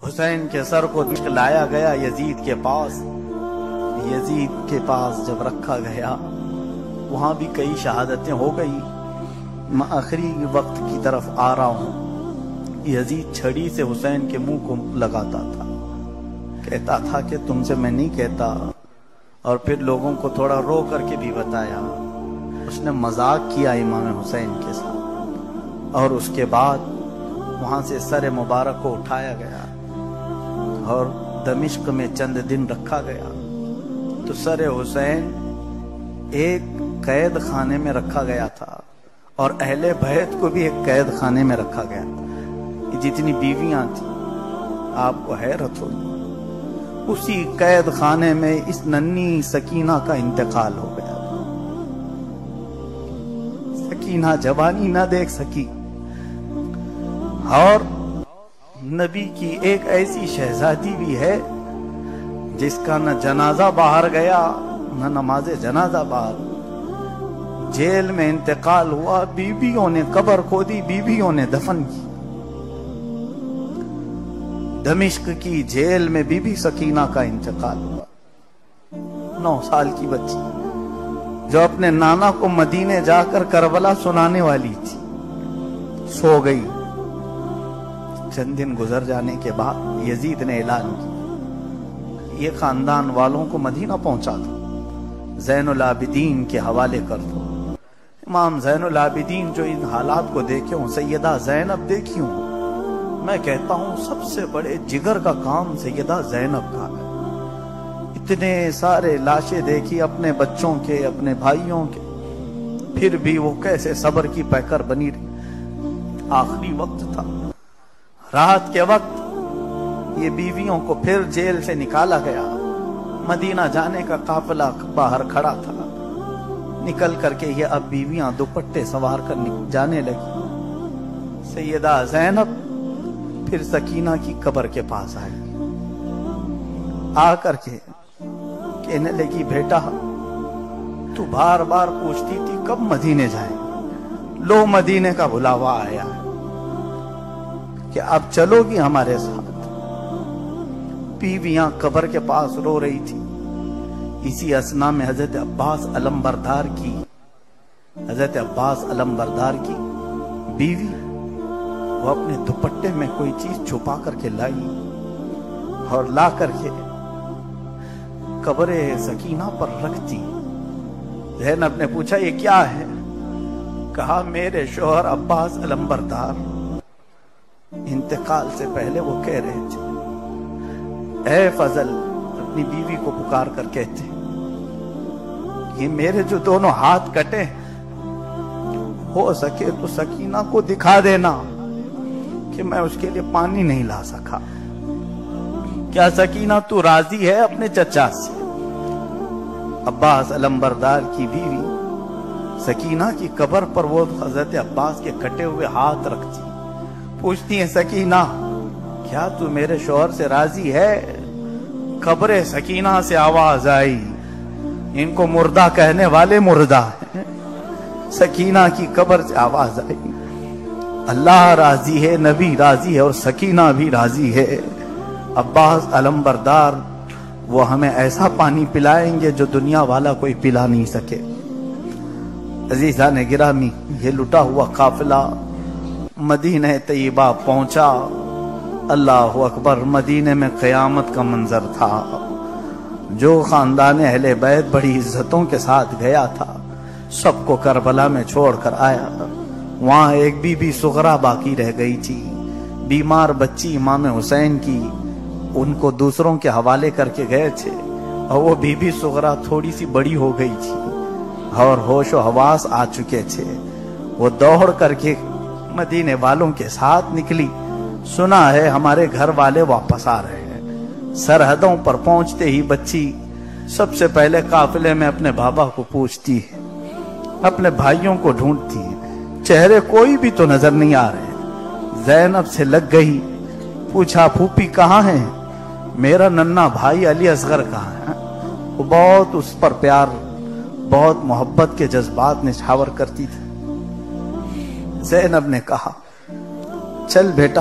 حسین کے سر کو لایا گیا یزید کے پاس۔ یزید کے پاس جب رکھا گیا وہاں بھی کئی شہادتیں ہو گئی۔ میں آخری وقت کی طرف آ رہا ہوں، یزید چھڑی سے حسین کے منہ کو لگاتا تھا، کہتا تھا کہ تم سے میں نہیں کہتا، اور پھر لوگوں کو تھوڑا رو کر کے بھی بتایا۔ اس نے مذاق کیا امام حسین کے ساتھ، اور اس کے بعد وہاں سے سر مبارک کو اٹھایا گیا اور دمشق میں چند دن رکھا گیا۔ تو سر حسین ایک قید خانے میں رکھا گیا تھا، اور اہل بیت کو بھی ایک قید خانے میں رکھا گیا تھا۔ جتنی بیویاں تھیں آپ کو حیرت ہوگی، اسی قید خانے میں اس ننھی سکینہ کا انتقال ہو گیا۔ سکینہ جوانی نہ دیکھ سکی، اور نبی کی ایک ایسی شہزادی بھی ہے جس کا نہ جنازہ باہر گیا نہ نماز جنازہ باہر، جیل میں انتقال ہوا، بیویوں نے قبر کھودی، بیویوں نے دفن کی۔ دمشق کی جیل میں بی بی سکینہ کا انتقال ہوا، 9 سال کی بچی جو اپنے نانا کو مدینے جا کر کربلا سنانے والی تھی، سو گئی۔ چند دن گزر جانے کے بعد یزید نے اعلان کیا، یہ خاندان والوں کو مدینہ پہنچا دو، زین العابدین کے حوالے کر دو۔ امام زین العابدین جو ان حالات کو دیکھے ہوں، سیدہ زینب دیکھی ہوں، میں کہتا ہوں سب سے بڑے جگر کا کام سیدہ زینب کا ہے۔ اتنے سارے لاشیں دیکھی اپنے بچوں کے، اپنے بھائیوں کے، پھر بھی وہ کیسے صبر کی پیکر بنی رہی۔ آخری وقت تھا، رات کے وقت یہ بیویوں کو پھر جیل سے نکالا گیا۔ مدینہ جانے کا قافلہ باہر کھڑا تھا، نکل کر کے یہ اب بیویاں دوپٹے سوار کر جانے لگی۔ سیدہ زینب پھر سکینہ کی قبر کے پاس آئی، آ کر کے کہنے لگی، بیٹا تو بار بار پوچھتی تھی کب مدینے جائیں، لو مدینے کا بلاوا آیا ہے کہ اب چلو گی ہمارے ساتھ۔ بیویاں قبر کے پاس رو رہی تھی۔ اسی اثنا میں حضرت عباس علمبردار کی بیوی وہ اپنے دوپٹے میں کوئی چیز چھپا کر کے لائی، اور لا کر کے قبر سکینہ پر رکھتی۔ زینب نے پوچھا یہ کیا ہے؟ کہا میرے شوہر عباس علمبردار انتقال سے پہلے وہ کہہ رہے تھے، اے فضل، اپنی بیوی کو پکار کر کہتے، یہ میرے جو دونوں ہاتھ کٹے، ہو سکے تو سکینہ کو دکھا دینا کہ میں اس کے لیے پانی نہیں لا سکا۔ کیا سکینہ تو راضی ہے اپنے چچا سے؟ عباس علمبردار کی بیوی سکینہ کی قبر پر وہ حضرت عباس کے کٹے ہوئے ہاتھ رکھتی، پوچھتی ہیں سکینہ کیا تو میرے شوہر سے راضی ہے؟ قبر سکینہ سے آواز آئی، ان کو مردہ کہنے والے مردہ ہیں۔ سکینہ کی قبر سے آواز آئی، اللہ راضی ہے، نبی راضی ہے، اور سکینہ بھی راضی ہے۔ عباس علمبردار وہ ہمیں ایسا پانی پلائیں گے جو دنیا والا کوئی پلا نہیں سکے۔ عزیزان گرامی، یہ لٹا ہوا قافلہ مدینہ طیبہ پہنچا۔ اللہ اکبر، مدینے میں قیامت کا منظر تھا۔ جو خاندان اہل بیت بڑی عزتوں کے ساتھ گیا تھا، سب کو کربلا میں چھوڑ کر آیا۔ وہاں ایک بی بی صغرا باقی رہ گئی تھی، بیمار بچی امام حسین کی، ان کو دوسروں کے حوالے کر کے گئے تھے، اور وہ بی بی صغرا تھوڑی سی بڑی ہو گئی تھی اور ہوش و حواس آ چکے تھے۔ وہ دوڑ کر کے مدینے والوں کے ساتھ نکلی، سنا ہے ہمارے گھر والے واپس آ رہے ہیں۔ سرحدوں پر پہنچتے ہی بچی سب سے پہلے قافلے میں اپنے بابا کو پوچھتی ہے، اپنے بھائیوں کو ڈھونڈتی ہے، چہرے کوئی بھی تو نظر نہیں آ رہے۔ زینب سے لگ گئی، پوچھا پھوپھی کہاں ہیں؟ میرا ننھا بھائی علی اصغر کہاں ہے؟ وہ بہت اس پر پیار، بہت محبت کے جذبات نچھاور کرتی تھی۔ زینب نے کہا چل بیٹا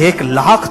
1,00,000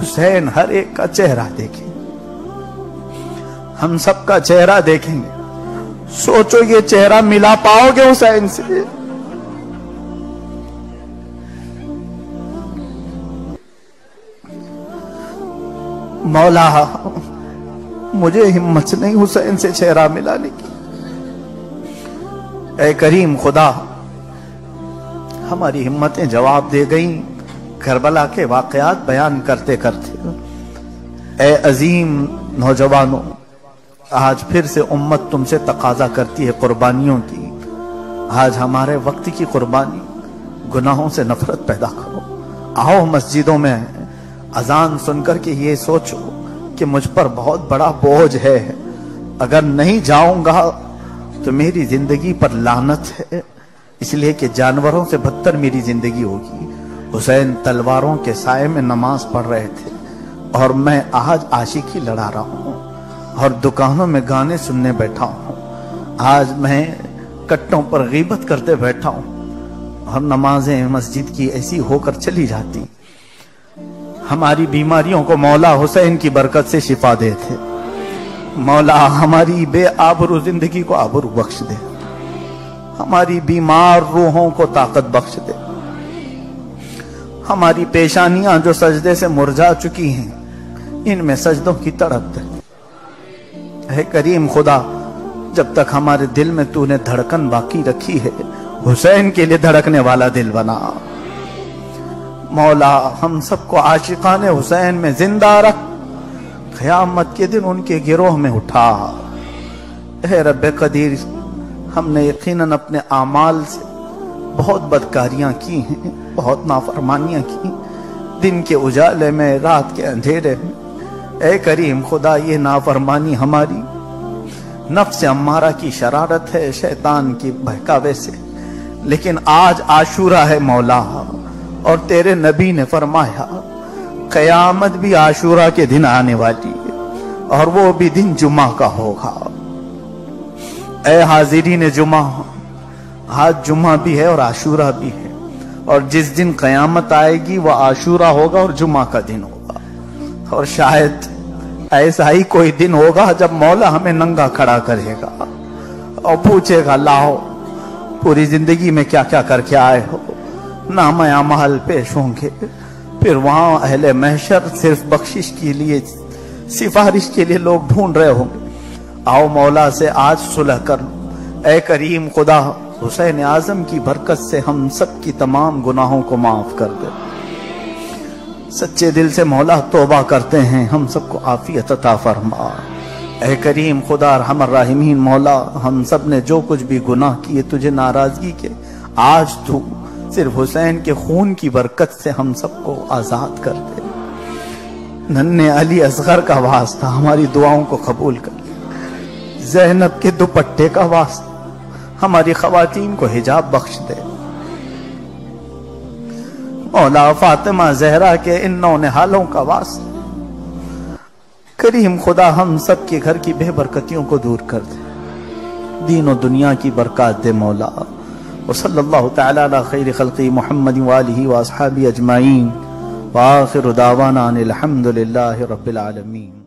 حسین ہر ایک کا چہرہ دیکھیں، ہم سب کا چہرہ دیکھیں گے. سوچو یہ چہرہ ملا پاؤ گے حسین سے؟ مولا مجھے ہمت نہیں حسین سے چہرہ ملانے کی. اے کریم خدا، ہماری ہمتیں جواب دے گئیں کربلا کے واقعات بیان کرتے کرتے. اے عظیم نوجوانوں، آج پھر سے امت تم سے تقاضا کرتی ہے قربانیوں کی. آج ہمارے وقت کی قربانی، گناہوں سے نفرت پیدا کرو. آؤ مسجدوں میں اذان سن کر کے یہ سوچو کہ مجھ پر بہت بڑا بوجھ ہے، اگر نہیں جاؤں گا تو میری زندگی پر لعنت ہے، اس لیے کہ جانوروں سے بدتر میری زندگی ہوگی. حسین تلواروں کے سائے میں نماز پڑھ رہے تھے اور میں آج عاشقی لڑا رہا ہوں اور دکانوں میں گانے سننے بیٹھا ہوں. آج میں کٹوں پر غیبت کرتے بیٹھا ہوں اور نمازیں مسجد کی ایسی ہو کر چلی جاتی. ہماری بیماریوں کو مولا حسین کی برکت سے شفا دے تھے. مولا ہماری بے آبرو زندگی کو آبرو بخش دے، ہماری بیمار روحوں کو طاقت بخش دے. ہماری پیشانیاں جو سجدے سے مرجھا چکی ہیں ان میں سجدوں کی تڑپ دے. اے کریم خدا، جب تک ہمارے دل میں تو نے دھڑکن باقی رکھی ہے، حسین کے لیے دھڑکنے والا دل بنا. مولا ہم سب کو عاشقان حسین میں زندہ رکھ، قیامت کے دن ان کے گروہ میں اٹھا. اے رب قدیر، ہم نے یقیناً اپنے اعمال سے بہت بدکاریاں کی ہیں، بہت نافرمانیاں کی، دن کے اجالے میں، رات کے اندھیرے میں. اے کریم خدا، یہ نافرمانی ہماری نفس امارہ کی شرارت ہے، شیطان کی بہکاوے سے. لیکن آج عاشورہ ہے مولا، اور تیرے نبی نے فرمایا قیامت بھی عاشورہ کے دن آنے والی ہے اور وہ بھی دن جمعہ کا ہوگا. اے حاضرین جمعہ، آج جمعہ بھی ہے اور عاشورہ بھی ہے، اور جس دن قیامت آئے گی وہ عاشورہ ہوگا اور جمعہ کا دن ہوگا. اور شاید ایسا ہی کوئی دن ہوگا جب مولا ہمیں ننگا کھڑا کرے گا اور پوچھے گا لاؤ پوری زندگی میں کیا کیا کر کے آئے ہو. نامہ اعمال پیش ہوں گے، پھر وہاں اہل محشر صرف بخشش کے لیے، سفارش کے لیے لوگ ڈھونڈ رہے ہوں گے. آؤ مولا سے آج صلح کر لو. اے کریم خدا، حسین اعظم کی برکت سے ہم سب کی تمام گناہوں کو معاف کر دے. سچے دل سے مولا توبہ کرتے ہیں، ہم سب کو عافیت عطا فرما. اے کریم خدا ارحم الراحمین، مولا ہم سب نے جو کچھ بھی گناہ کیے تجھے ناراضگی کے، آج تو صرف حسین کے خون کی برکت سے ہم سب کو آزاد کر دے. ننھے علی اصغر کا واسطہ ہماری دعاؤں کو قبول کر لے. زینب کے دوپٹے کا واسطہ ہماری خواتین کو حجاب بخش دے. مولا فاطمہ زہرا کے ان نونہالوں کا واسطہ کریم خدا ہم سب کے گھر کی بے برکتیوں کو دور کر دے، دین و دنیا کی برکات دے مولا. وصلی اللہ تعالی علی خیر خلقی محمد وآلہ واصحابہ اجمعین، وآخر دعوانا ان الحمد للہ رب العالمین.